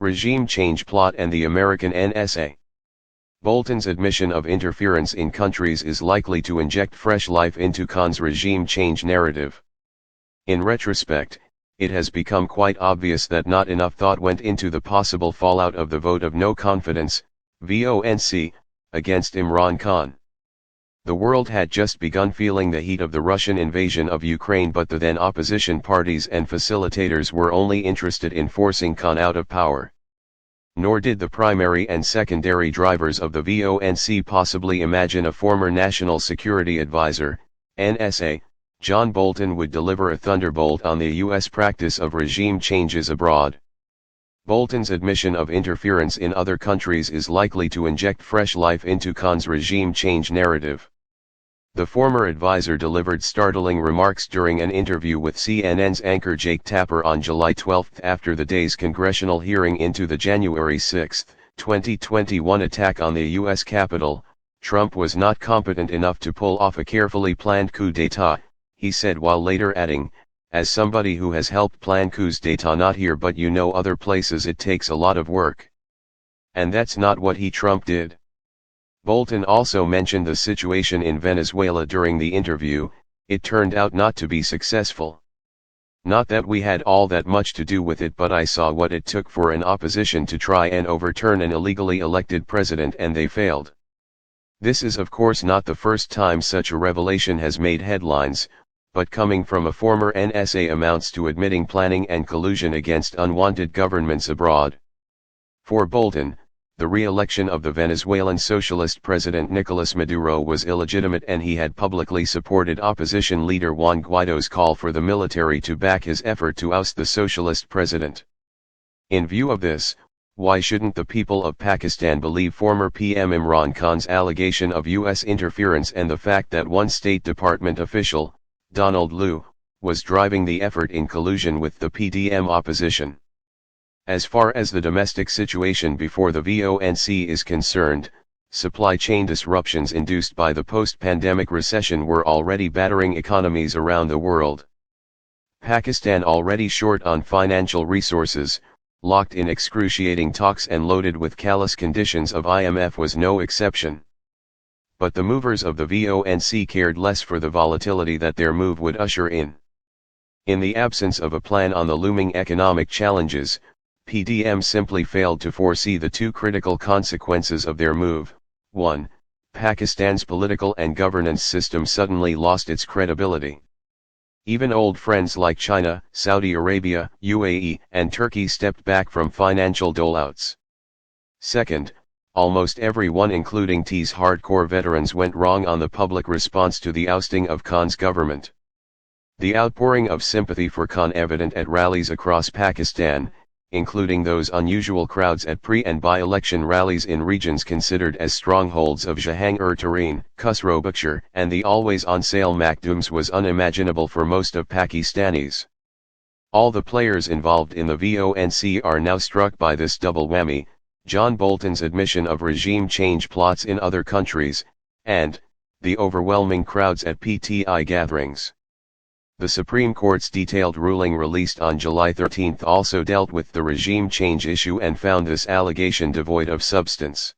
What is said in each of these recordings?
Regime change plot and the American NSA. Bolton's admission of interference in countries is likely to inject fresh life into Khan's regime change narrative. In retrospect, it has become quite obvious that not enough thought went into the possible fallout of the vote of no confidence, VONC, against Imran Khan. The world had just begun feeling the heat of the Russian invasion of Ukraine, but the then opposition parties and facilitators were only interested in forcing Khan out of power. Nor did the primary and secondary drivers of the VONC possibly imagine a former National Security Advisor, NSA, John Bolton would deliver a thunderbolt on the U.S. practice of regime changes abroad. Bolton's admission of interference in other countries is likely to inject fresh life into Khan's regime change narrative. The former advisor delivered startling remarks during an interview with CNN's anchor Jake Tapper on July 12 after the day's congressional hearing into the January 6, 2021 attack on the U.S. Capitol. Trump was not competent enough to pull off a carefully planned coup d'état, he said, while later adding, "As somebody who has helped plan coups d'état not here but other places, it takes a lot of work." And that's not what Trump did. Bolton also mentioned the situation in Venezuela during the interview. It turned out not to be successful. Not that we had all that much to do with it, but I saw what it took for an opposition to try and overturn an illegally elected president, and they failed. This is of course not the first time such a revelation has made headlines, but coming from a former NSA amounts to admitting planning and collusion against unwanted governments abroad. For Bolton, the re-election of the Venezuelan socialist president Nicolas Maduro was illegitimate, and he had publicly supported opposition leader Juan Guaido's call for the military to back his effort to oust the socialist president. In view of this, why shouldn't the people of Pakistan believe former PM Imran Khan's allegation of U.S. interference and the fact that one State Department official, Donald Lu, was driving the effort in collusion with the PDM opposition? As far as the domestic situation before the VONC is concerned, supply chain disruptions induced by the post-pandemic recession were already battering economies around the world. Pakistan, already short on financial resources, locked in excruciating talks and loaded with callous conditions of IMF, was no exception. But the movers of the VONC cared less for the volatility that their move would usher in. In the absence of a plan on the looming economic challenges, PDM simply failed to foresee the two critical consequences of their move. 1. Pakistan's political and governance system suddenly lost its credibility. Even old friends like China, Saudi Arabia, UAE, and Turkey stepped back from financial doleouts. 2. Almost everyone, including T's hardcore veterans, went wrong on the public response to the ousting of Khan's government. The outpouring of sympathy for Khan evident at rallies across Pakistan, including those unusual crowds at pre- and by-election rallies in regions considered as strongholds of Jahangir-Tareen, Khusro Bukshar, and the always-on-sale Makhdums, was unimaginable for most of Pakistanis. All the players involved in the VONC are now struck by this double whammy: John Bolton's admission of regime change plots in other countries, and the overwhelming crowds at PTI gatherings. The Supreme Court's detailed ruling released on July 13 also dealt with the regime change issue and found this allegation devoid of substance.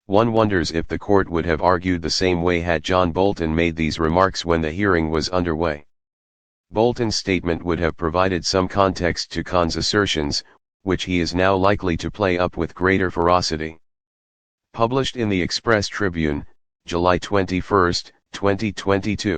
One wonders if the court would have argued the same way had John Bolton made these remarks when the hearing was underway. Bolton's statement would have provided some context to Khan's assertions, which he is now likely to play up with greater ferocity. Published in the Express Tribune, July 21, 2022.